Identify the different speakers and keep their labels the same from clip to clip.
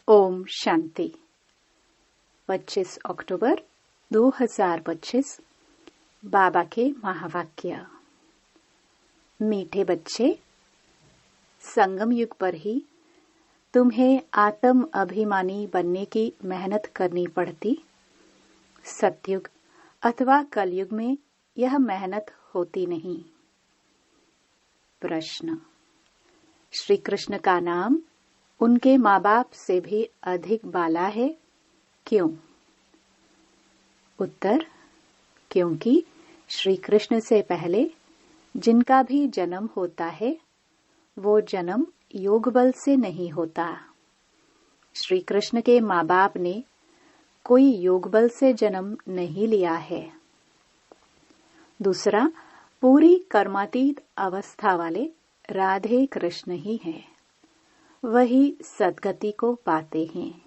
Speaker 1: ओम शांति। 25 अक्टूबर 2025 बाबा के महावाक्य। मीठे बच्चे, संगम युग पर ही तुम्हें आत्म अभिमानी बनने की मेहनत करनी पड़ती। सतयुग अथवा कलयुग में यह मेहनत होती नहीं। प्रश्न। श्री कृष्ण का नाम उनके माँ बाप से भी अधिक बाला है, क्यों? उत्तर। क्योंकि श्री कृष्ण से पहले जिनका भी जन्म होता है वो जन्म योग बल से नहीं होता। श्री कृष्ण के माँ बाप ने कोई योग बल से जन्म नहीं लिया है। दूसरा, पूरी कर्मातीत अवस्था वाले राधे कृष्ण ही हैं। वही सद्गति को पाते हैं।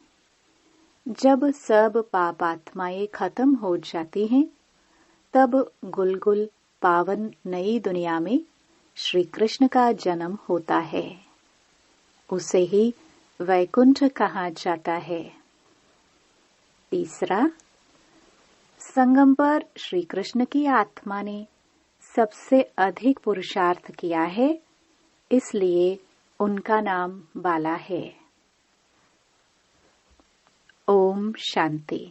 Speaker 1: जब सब पापात्माएं खत्म हो जाती हैं, तब गुलगुल पावन नई दुनिया में श्री कृष्ण का जन्म होता है। उसे ही वैकुंठ कहा जाता है। तीसरा, संगम पर श्री कृष्ण की आत्मा ने सबसे अधिक पुरुषार्थ किया है, इसलिए उनका नाम बाला है। ओम शांति।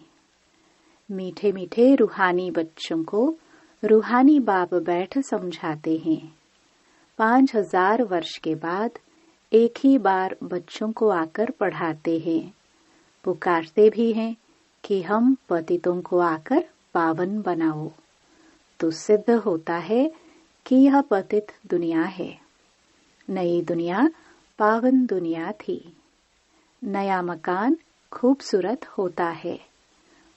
Speaker 1: मीठे मीठे रूहानी बच्चों को रूहानी बाप बैठ समझाते हैं। 5000 वर्ष के बाद एक ही बार बच्चों को आकर पढ़ाते हैं। पुकारते भी हैं कि हम पतितों को आकर पावन बनाओ। तो सिद्ध होता है कि यह पतित दुनिया है। नई दुनिया पावन दुनिया थी। नया मकान खूबसूरत होता है,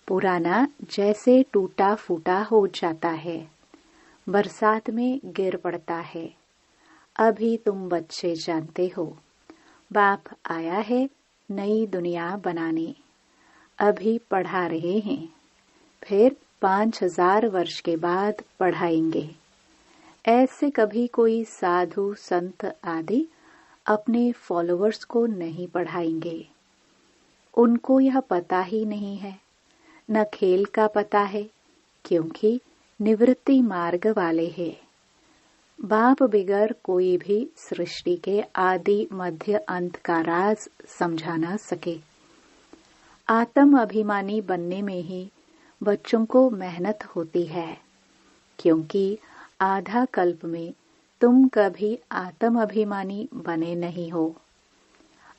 Speaker 1: पुराना जैसे टूटा फूटा हो जाता है, बरसात में गिर पड़ता है। अभी तुम बच्चे जानते हो, बाप आया है नई दुनिया बनाने। अभी पढ़ा रहे हैं, फिर 5000 वर्ष के बाद पढ़ाएंगे। ऐसे कभी कोई साधु संत आदि अपने फॉलोअर्स को नहीं पढ़ाएंगे। उनको यह पता ही नहीं है, न खेल का पता है, क्योंकि निवृत्ति मार्ग वाले हैं। बाप बिगर कोई भी सृष्टि के आदि मध्य अंत का राज समझा ना सके। आत्म अभिमानी बनने में ही बच्चों को मेहनत होती है, क्योंकि आधा कल्प में तुम कभी आत्म अभिमानी बने नहीं हो।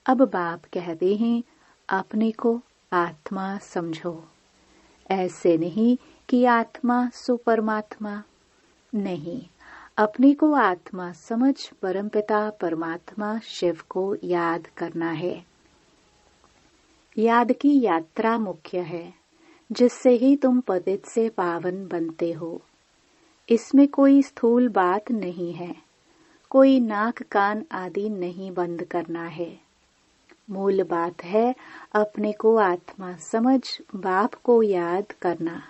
Speaker 1: अब बाप कहते हैं अपने को आत्मा समझो। ऐसे नहीं कि आत्मा सो परमात्मा, नहीं, अपने को आत्मा समझ परमपिता परमात्मा शिव को याद करना है। याद की यात्रा मुख्य है, जिससे ही तुम पतित से पावन बनते हो। इसमें कोई स्थूल बात नहीं है, कोई नाक कान आदि नहीं बंद करना है। मूल बात है अपने को आत्मा समझ बाप को याद करना।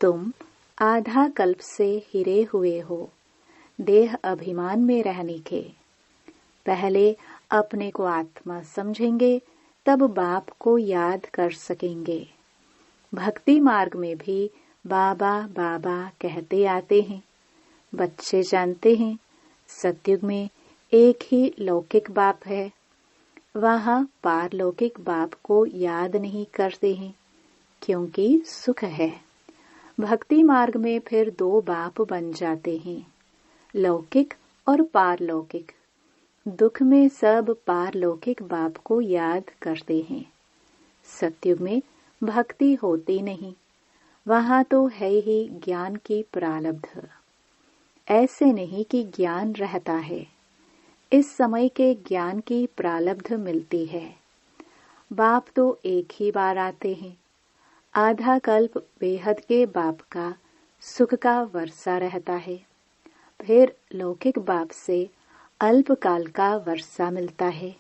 Speaker 1: तुम आधा कल्प से हिरे हुए हो देह अभिमान में रहने के। पहले अपने को आत्मा समझेंगे, तब बाप को याद कर सकेंगे। भक्ति मार्ग में भी बाबा बाबा कहते आते हैं। बच्चे जानते हैं सतयुग में एक ही लौकिक बाप है, वहाँ पारलौकिक बाप को याद नहीं करते हैं, क्योंकि सुख है। भक्ति मार्ग में फिर 2 बाप बन जाते हैं, लौकिक और पारलौकिक। दुख में सब पारलौकिक बाप को याद करते हैं। सतयुग में भक्ति होती नहीं, वहाँ तो है ही ज्ञान की प्रारब्ध। ऐसे नहीं कि ज्ञान रहता है, इस समय के ज्ञान की प्रारब्ध मिलती है। बाप तो एक ही बार आते हैं। आधा कल्प बेहद के बाप का सुख का वर्षा रहता है, फिर लौकिक बाप से अल्पकाल का वर्षा मिलता है।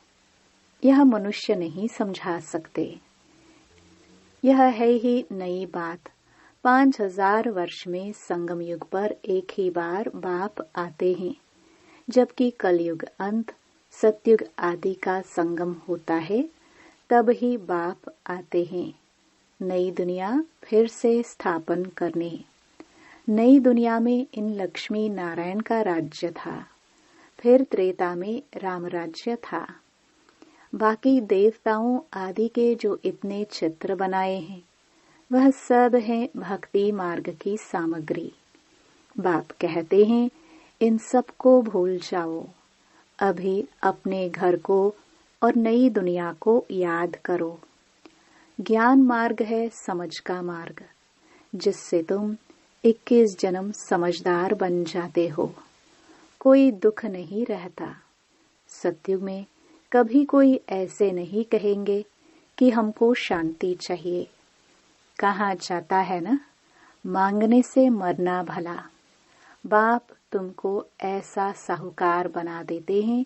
Speaker 1: यह मनुष्य नहीं समझा सकते। यह है ही नई बात। 5000 वर्ष में संगम युग पर एक ही बार बाप आते हैं, जबकि कलयुग अंत सतयुग आदि का संगम होता है, तब ही बाप आते हैं नई दुनिया फिर से स्थापन करने। नई दुनिया में इन लक्ष्मी नारायण का राज्य था, फिर त्रेता में राम राज्य था। बाकी देवताओं आदि के जो इतने चित्र बनाए हैं वह सब है भक्ति मार्ग की सामग्री। बाप कहते हैं इन सब को भूल जाओ, अभी अपने घर को और नई दुनिया को याद करो। ज्ञान मार्ग है समझ का मार्ग, जिससे तुम 21 जन्म समझदार बन जाते हो। कोई दुख नहीं रहता। सत्युग में कभी कोई ऐसे नहीं कहेंगे कि हमको शांति चाहिए। कहा जाता है ना, मांगने से मरना भला। बाप तुमको ऐसा साहूकार बना देते हैं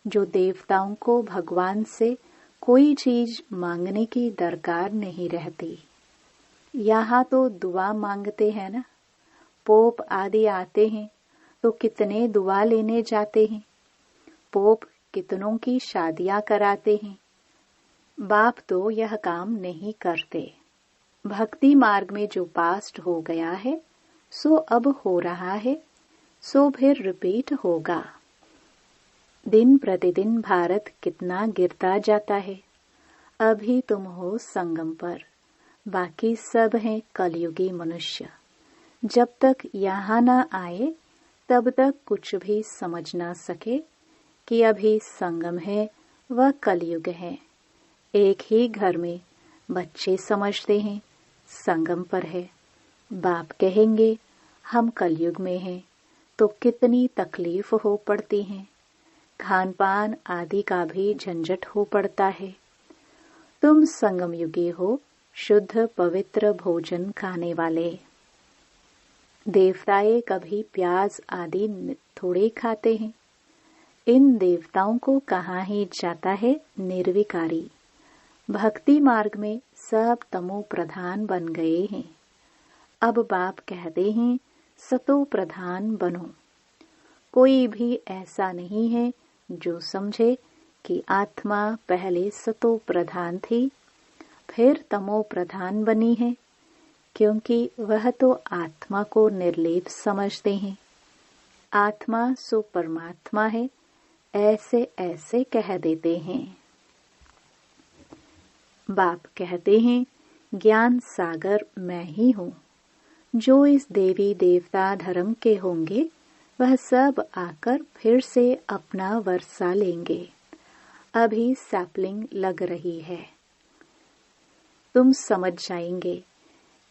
Speaker 1: जो देवताओं को भगवान से कोई चीज मांगने की दरकार नहीं रहती। यहाँ तो दुआ मांगते हैं ना, पोप आदि आते हैं तो कितने दुआ लेने जाते हैं। पोप कितनों की शादियां कराते हैं। बाप तो यह काम नहीं करते। भक्ति मार्ग में जो पास्ट हो गया है सो अब हो रहा है, सो फिर रिपीट होगा। दिन प्रतिदिन भारत कितना गिरता जाता है। अभी तुम हो संगम पर, बाकी सब हैं कलयुगी मनुष्य। जब तक यहाँ न आए तब तक कुछ भी समझ न सके कि अभी संगम है व कलयुग है। एक ही घर में बच्चे समझते हैं संगम पर है। बाप कहेंगे हम कलयुग में हैं तो कितनी तकलीफ हो पड़ती है। खान पान आदि का भी झंझट हो पड़ता है। तुम संगम युगी हो, शुद्ध पवित्र भोजन खाने वाले। देवताएं कभी प्याज आदि थोड़े खाते हैं। इन देवताओं को कहाँ ही जाता है निर्विकारी। भक्ति मार्ग में सब तमो प्रधान बन गए हैं। अब बाप कहते हैं सतो प्रधान बनो। कोई भी ऐसा नहीं है जो समझे कि आत्मा पहले सतो प्रधान थी फिर तमो प्रधान बनी है, क्योंकि वह तो आत्मा को निर्लेप समझते हैं। आत्मा सो परमात्मा है, ऐसे ऐसे कह देते हैं। बाप कहते हैं ज्ञान सागर मैं ही हूँ। जो इस देवी देवता धर्म के होंगे वह सब आकर फिर से अपना वर्षा लेंगे। अभी सैपलिंग लग रही है। तुम समझ जाएंगे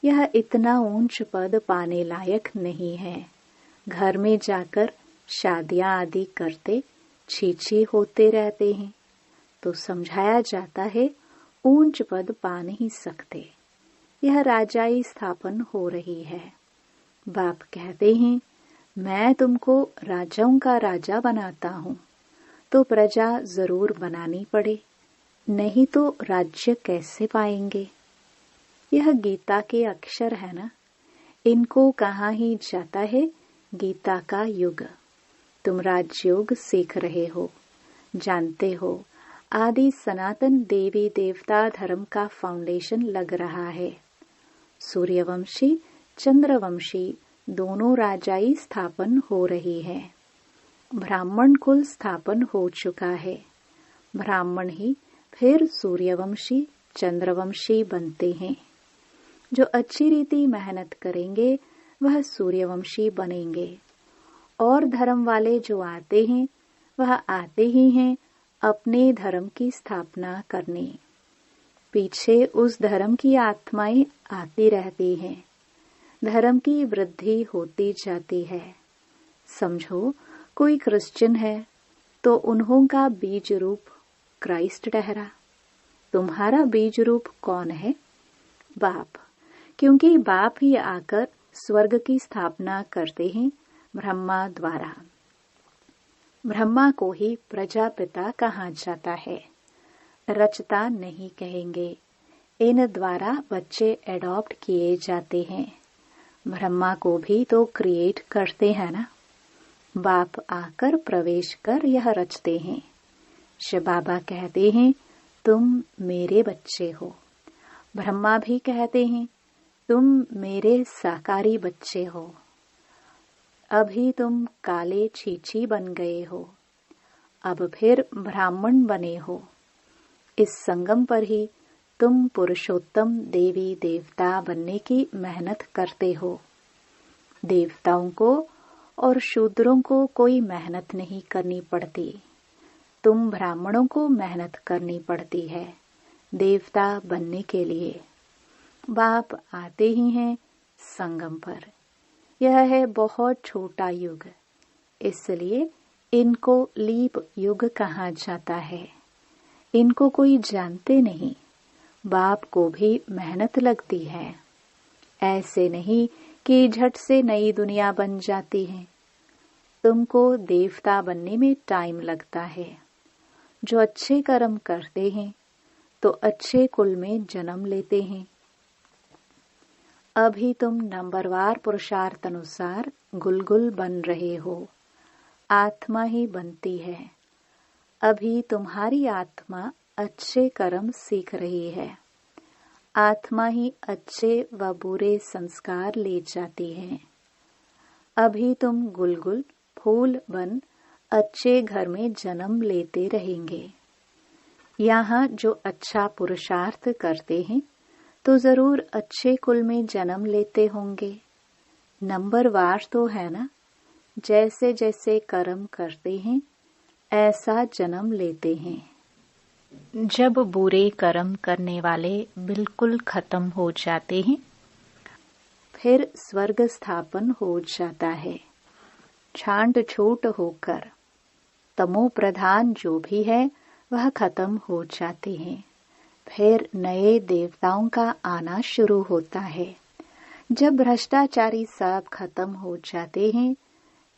Speaker 1: यह इतना ऊंच पद पाने लायक नहीं है। घर में जाकर शादियां आदि करते छी होते रहते हैं तो समझाया जाता है ऊंच पद पा नहीं सकते। यह राजाई स्थापन हो रही है। बाप कहते हैं मैं तुमको राजाओं का राजा बनाता हूँ, तो प्रजा जरूर बनानी पड़े, नहीं तो राज्य कैसे पाएंगे। यह गीता के अक्षर है ना, इनको कहाँ ही जाता है गीता का युग। तुम राजयोग सीख रहे हो, जानते हो आदि सनातन देवी देवता धर्म का फाउंडेशन लग रहा है। सूर्यवंशी चंद्रवंशी दोनों राजाई स्थापन हो रही है। ब्राह्मण कुल स्थापन हो चुका है। ब्राह्मण ही फिर सूर्यवंशी चंद्रवंशी बनते हैं। जो अच्छी रीति मेहनत करेंगे वह सूर्यवंशी बनेंगे। और धर्म वाले जो आते हैं वह आते ही हैं अपने धर्म की स्थापना करने। पीछे उस धर्म की आत्माएं आती रहती हैं। धर्म की वृद्धि होती जाती है। समझो कोई क्रिश्चियन है तो उन्हों का बीज रूप क्राइस्ट ठहरा। तुम्हारा बीज रूप कौन है? बाप, क्योंकि बाप ही आकर स्वर्ग की स्थापना करते हैं ब्रह्मा द्वारा। ब्रह्मा को ही प्रजापिता कहा जाता है, रचता नहीं कहेंगे। इन द्वारा बच्चे एडॉप्ट किए जाते हैं। ब्रह्मा को भी तो क्रिएट करते हैं ना। बाप आकर प्रवेश कर यह रचते हैं। शिव बाबा कहते हैं तुम मेरे बच्चे हो। ब्रह्मा भी कहते हैं तुम मेरे साकारी बच्चे हो। अभी तुम काले छीछी बन गए हो, अब फिर ब्राह्मण बने हो। इस संगम पर ही तुम पुरुषोत्तम देवी देवता बनने की मेहनत करते हो। देवताओं को और शूद्रों को कोई मेहनत नहीं करनी पड़ती। तुम ब्राह्मणों को मेहनत करनी पड़ती है देवता बनने के लिए। बाप आते ही हैं संगम पर। यह है बहुत छोटा युग, इसलिए इनको लीप युग कहा जाता है। इनको कोई जानते नहीं। बाप को भी मेहनत लगती है। ऐसे नहीं कि झट से नई दुनिया बन जाती है। तुमको देवता बनने में टाइम लगता है। जो अच्छे कर्म करते हैं तो अच्छे कुल में जन्म लेते हैं। अभी तुम नंबरवार पुरुषार्थ अनुसार गुलगुल बन रहे हो। आत्मा ही बनती है। अभी तुम्हारी आत्मा अच्छे कर्म सीख रही है। आत्मा ही अच्छे व बुरे संस्कार ले जाती है। अभी तुम गुलगुल फूल बन अच्छे घर में जन्म लेते रहेंगे। यहाँ जो अच्छा पुरुषार्थ करते हैं तो जरूर अच्छे कुल में जन्म लेते होंगे। नंबरवार तो है ना। जैसे जैसे कर्म करते हैं ऐसा जन्म लेते हैं। जब बुरे कर्म करने वाले बिल्कुल खत्म हो जाते हैं फिर स्वर्ग स्थापन हो जाता है। छांट छूट होकर तमो प्रधान जो भी है वह खत्म हो जाते हैं। फिर नए देवताओं का आना शुरू होता है। जब भ्रष्टाचारी सब खत्म हो जाते हैं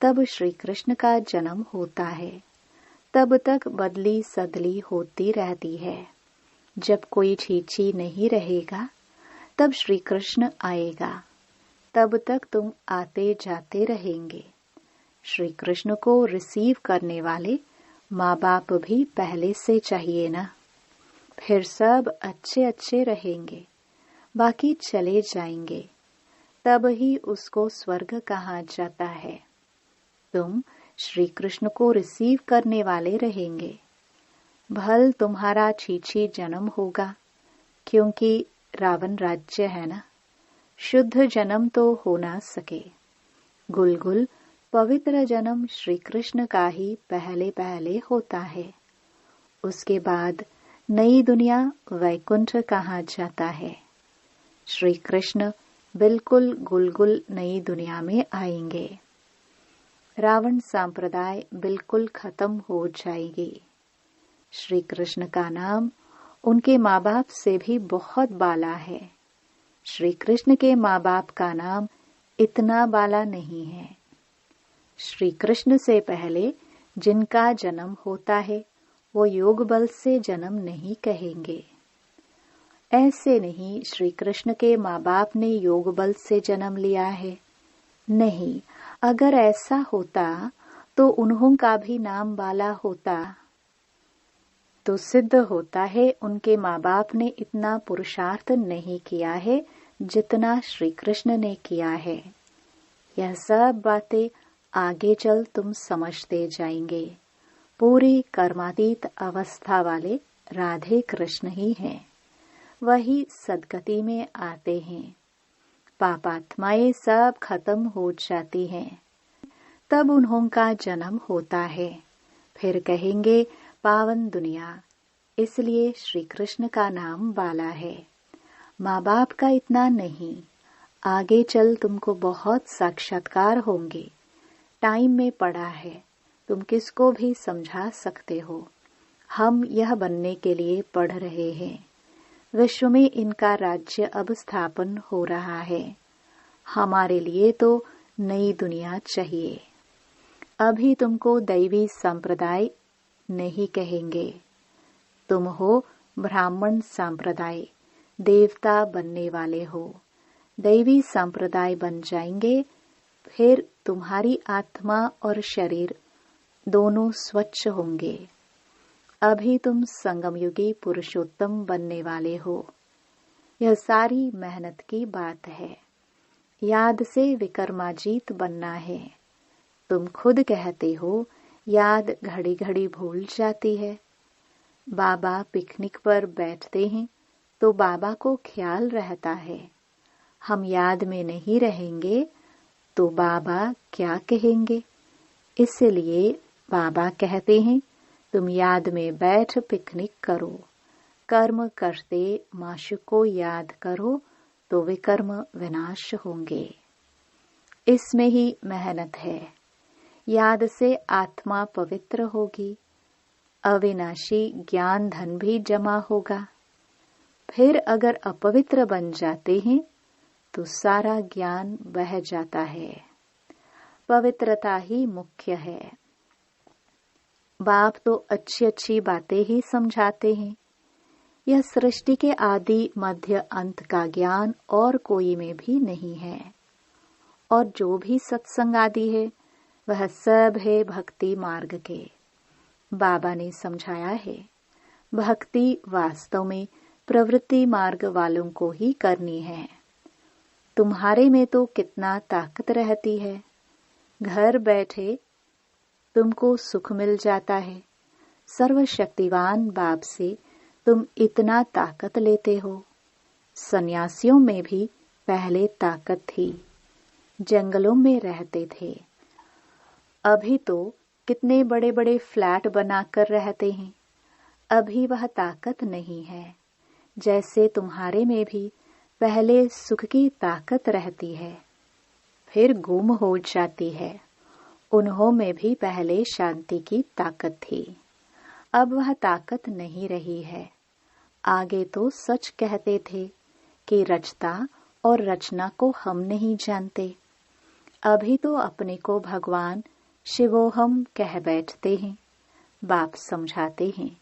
Speaker 1: तब श्री कृष्ण का जन्म होता है। तब तक बदली सदली होती रहती है। जब कोई छीछी नहीं रहेगा तब श्री कृष्ण आएगा। तब तक तुम आते जाते रहेंगे। श्री कृष्ण को रिसीव करने वाले माँ बाप भी पहले से चाहिए ना। फिर सब अच्छे अच्छे रहेंगे, बाकी चले जाएंगे। तब ही उसको स्वर्ग कहा जाता है। तुम श्री कृष्ण को रिसीव करने वाले रहेंगे। भल तुम्हारा छीछी जन्म होगा, क्योंकि रावण राज्य है ना। शुद्ध जन्म तो हो ना सके। गुलगुल पवित्र जन्म श्री कृष्ण का ही पहले पहले होता है। उसके बाद नई दुनिया वैकुंठ कहा जाता है। श्री कृष्ण बिल्कुल गुलगुल नई दुनिया में आएंगे। रावण संप्रदाय बिल्कुल खत्म हो जाएगी। श्री कृष्ण का नाम उनके माँ बाप से भी बहुत बाला है। श्री कृष्ण के माँ बाप का नाम इतना बाला नहीं है। श्री कृष्ण से पहले जिनका जन्म होता है वो योग बल से जन्म नहीं कहेंगे। ऐसे नहीं श्री कृष्ण के माँ बाप ने योग बल से जन्म लिया है। नहीं, अगर ऐसा होता तो उन्हों का भी नाम बाला होता। तो सिद्ध होता है उनके माँ बाप ने इतना पुरुषार्थ नहीं किया है जितना श्री कृष्ण ने किया है। यह सब बातें आगे चल तुम समझते जाएंगे। पूरी कर्मातीत अवस्था वाले राधे कृष्ण ही हैं। वही सदगति में आते हैं। पापात्माएं सब खत्म हो जाती हैं। तब उन्हों का जन्म होता है। फिर कहेंगे पावन दुनिया। इसलिए श्री कृष्ण का नाम बाला है। माँ बाप का इतना नहीं। आगे चल तुमको बहुत साक्षात्कार होंगे। टाइम में पड़ा है, तुम किसको भी समझा सकते हो। हम यह बनने के लिए पढ़ रहे हैं। विश्व में इनका राज्य अब स्थापन हो रहा है। हमारे लिए तो नई दुनिया चाहिए। अभी तुमको दैवी संप्रदाय नहीं कहेंगे। तुम हो ब्राह्मण संप्रदाय, देवता बनने वाले हो। दैवी संप्रदाय बन जाएंगे, फिर तुम्हारी आत्मा और शरीर दोनों स्वच्छ होंगे। अभी तुम संगमयुगी पुरुषोत्तम बनने वाले हो। यह सारी मेहनत की बात है। याद से विक्रमाजीत बनना है। तुम खुद कहते हो याद घड़ी घड़ी भूल जाती है। बाबा पिकनिक पर बैठते हैं तो बाबा को ख्याल रहता है। हम याद में नहीं रहेंगे तो बाबा क्या कहेंगे। इसलिए बाबा कहते हैं तुम याद में बैठ पिकनिक करो। कर्म करते माशु को याद करो तो विकर्म विनाश होंगे। इसमें ही मेहनत है। याद से आत्मा पवित्र होगी। अविनाशी ज्ञान धन भी जमा होगा। फिर अगर अपवित्र बन जाते हैं तो सारा ज्ञान बह जाता है। पवित्रता ही मुख्य है। बाप तो अच्छी अच्छी बातें ही समझाते हैं। यह सृष्टि के आदि मध्य अंत का ज्ञान और कोई में भी नहीं है। और जो भी सत्संग आदि है वह सब है भक्ति मार्ग के। बाबा ने समझाया है भक्ति वास्तव में प्रवृत्ति मार्ग वालों को ही करनी है। तुम्हारे में तो कितना ताकत रहती है। घर बैठे तुमको सुख मिल जाता है। सर्वशक्तिवान बाप से तुम इतना ताकत लेते हो। सन्यासियों में भी पहले ताकत थी। जंगलों में रहते थे। अभी तो कितने बड़े बड़े फ्लैट बनाकर रहते हैं। अभी वह ताकत नहीं है। जैसे तुम्हारे में भी पहले सुख की ताकत रहती है, फिर गुम हो जाती है। उन्हों में भी पहले शांति की ताकत थी। अब वह ताकत नहीं रही है। आगे तो सच कहते थे कि रचता और रचना को हम नहीं जानते। अभी तो अपने को भगवान शिवोहम कह बैठते हैं। बाप समझाते हैं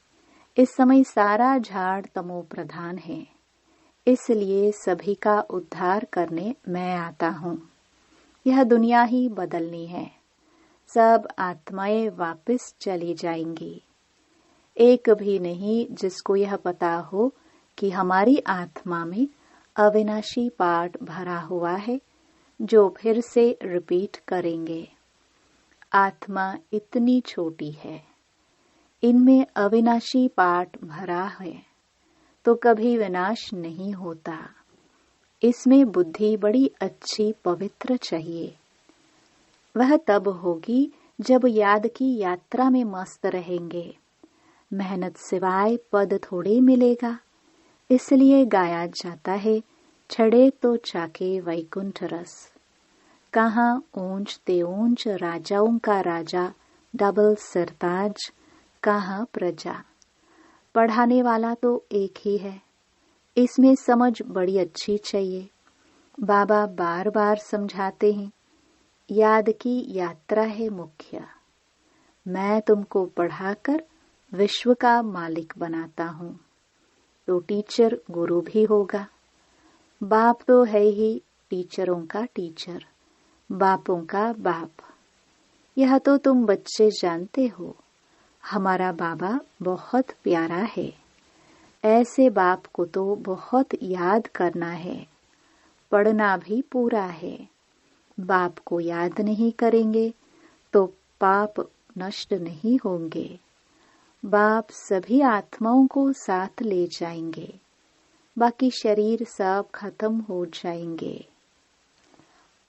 Speaker 1: इस समय सारा झाड़ तमो प्रधान है। इसलिए सभी का उद्धार करने मैं आता हूँ। यह दुनिया ही बदलनी है। सब आत्माएं वापस चली जाएंगी। एक भी नहीं जिसको यह पता हो कि हमारी आत्मा में अविनाशी पाठ भरा हुआ है जो फिर से रिपीट करेंगे। आत्मा इतनी छोटी है, इनमें अविनाशी पाठ भरा है तो कभी विनाश नहीं होता। इसमें बुद्धि बड़ी अच्छी पवित्र चाहिए। वह तब होगी जब याद की यात्रा में मस्त रहेंगे। मेहनत सिवाय पद थोड़े मिलेगा। इसलिए गाया जाता है छड़े तो चाके वैकुंठ रस। कहाँ ऊंच ते ऊंच राजाओं का राजा डबल सिरताज, कहाँ प्रजा। पढ़ाने वाला तो एक ही है। इसमें समझ बड़ी अच्छी चाहिए। बाबा बार बार समझाते हैं याद की यात्रा है मुख्य। मैं तुमको पढ़ाकर विश्व का मालिक बनाता हूँ तो टीचर गुरु भी होगा। बाप तो है ही टीचरों का टीचर, बापों का बाप। यह तो तुम बच्चे जानते हो। हमारा बाबा बहुत प्यारा है। ऐसे बाप को तो बहुत याद करना है। पढ़ना भी पूरा है। बाप को याद नहीं करेंगे तो पाप नष्ट नहीं होंगे। बाप सभी आत्माओं को साथ ले जाएंगे। बाकी शरीर सब खत्म हो जाएंगे।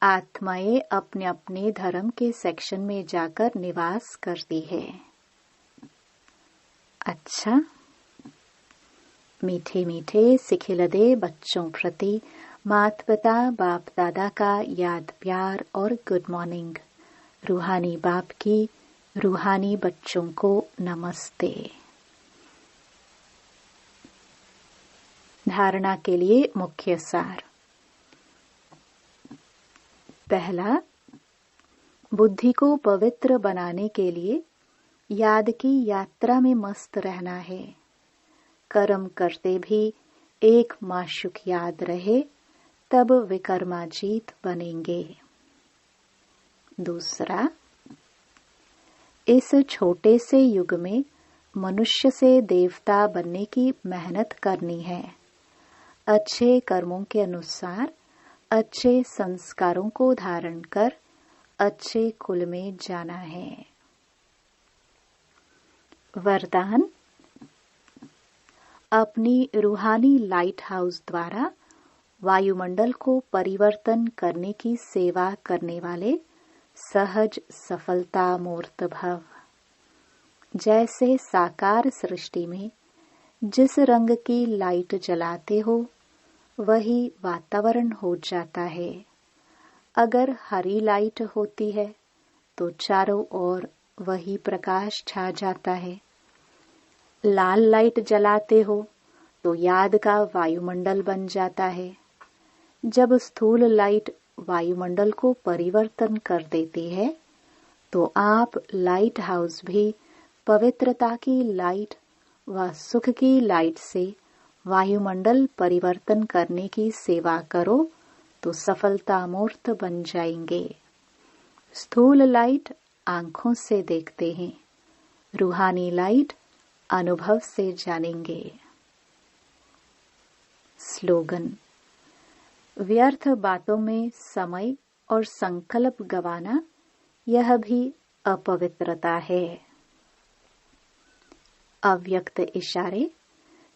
Speaker 1: आत्माएं अपने अपने धर्म के सेक्शन में जाकर निवास करती है। अच्छा, मीठे मीठे सिखिलदे बच्चों प्रति माता पिता बाप दादा का याद प्यार और गुड मॉर्निंग। रूहानी बाप की रूहानी बच्चों को नमस्ते। धारणा के लिए मुख्य सार। पहला, बुद्धि को पवित्र बनाने के लिए याद की यात्रा में मस्त रहना है। कर्म करते भी एक माशुक याद रहे तब विकर्माजीत बनेंगे। दूसरा, इस छोटे से युग में मनुष्य से देवता बनने की मेहनत करनी है। अच्छे कर्मों के अनुसार अच्छे संस्कारों को धारण कर अच्छे कुल में जाना है। वरदान। अपनी रूहानी लाइट हाउस द्वारा वायुमंडल को परिवर्तन करने की सेवा करने वाले सहज सफलता मूर्त भव। जैसे साकार सृष्टि में जिस रंग की लाइट जलाते हो वही वातावरण हो जाता है। अगर हरी लाइट होती है तो चारों ओर वही प्रकाश छा जाता है। लाल लाइट जलाते हो तो याद का वायुमंडल बन जाता है। जब स्थूल लाइट वायुमंडल को परिवर्तन कर देती है तो आप लाइट हाउस भी पवित्रता की लाइट व सुख की लाइट से वायुमंडल परिवर्तन करने की सेवा करो तो सफलता मूर्त बन जाएंगे। स्थूल लाइट आंखों से देखते हैं, रूहानी लाइट अनुभव से जानेंगे। स्लोगन। व्यर्थ बातों में समय और संकल्प गवाना यह भी अपवित्रता है। अव्यक्त इशारे।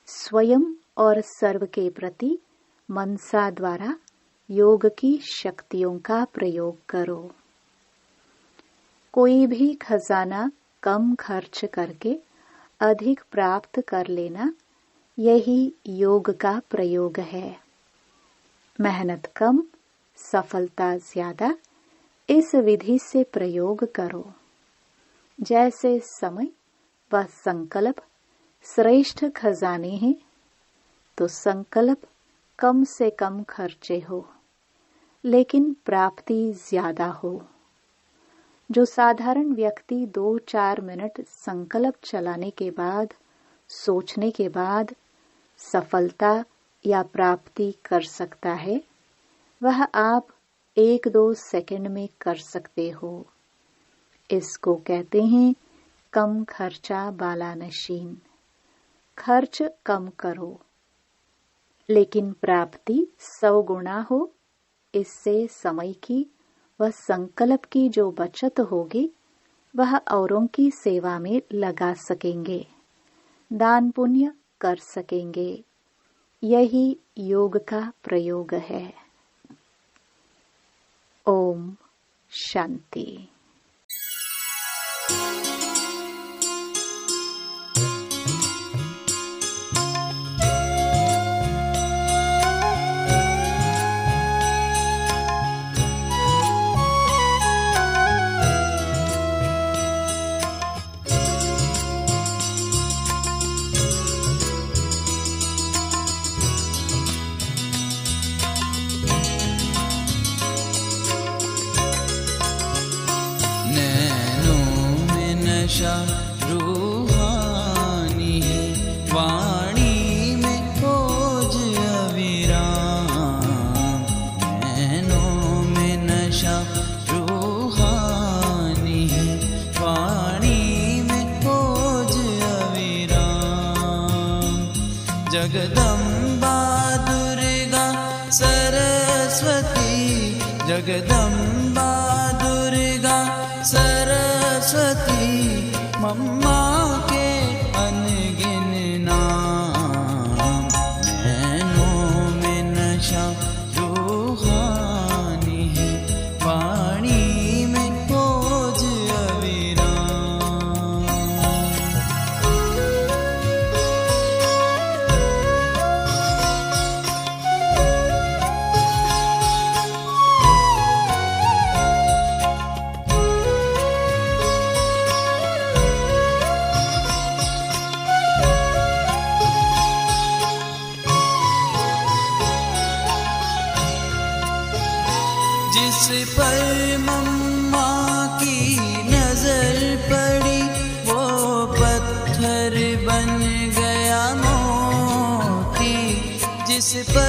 Speaker 1: स्वयं और सर्व के प्रति मनसा द्वारा योग की शक्तियों का प्रयोग करो। कोई भी खजाना कम खर्च करके अधिक प्राप्त कर लेना यही योग का प्रयोग है। मेहनत कम, सफलता ज्यादा, इस विधि से प्रयोग करो। जैसे समय व संकल्प श्रेष्ठ खजाने हैं तो संकल्प कम से कम खर्चे हो लेकिन प्राप्ति ज्यादा हो। जो साधारण व्यक्ति 2-4 मिनट संकल्प चलाने के बाद सोचने के बाद सफलता या प्राप्ति कर सकता है वह आप 1-2 सेकंड में कर सकते हो। इसको कहते हैं कम खर्चा बाला नशीन। खर्च कम करो लेकिन प्राप्ति 100 गुना हो। इससे समय की व संकल्प की जो बचत होगी वह औरों की सेवा में लगा सकेंगे, दान पुण्य कर सकेंगे। यही योग का प्रयोग है। ओम शांति।
Speaker 2: रूहानी है, वाणी में खोज अविराम। नैनों में नशा रूहानी है, वाणी में खोज अविराम। जगदम्बा दुर्गा सरस्वती, जगदम्बा दुर्गा सरस्वती, मम्मा के अनगिन नाम। नैनों में नशा रूहानी है, वाणी में खोज अविराम। जिस पर मम्मा की नजर पड़ी वो पत्थर बन गया मोती। जिस पर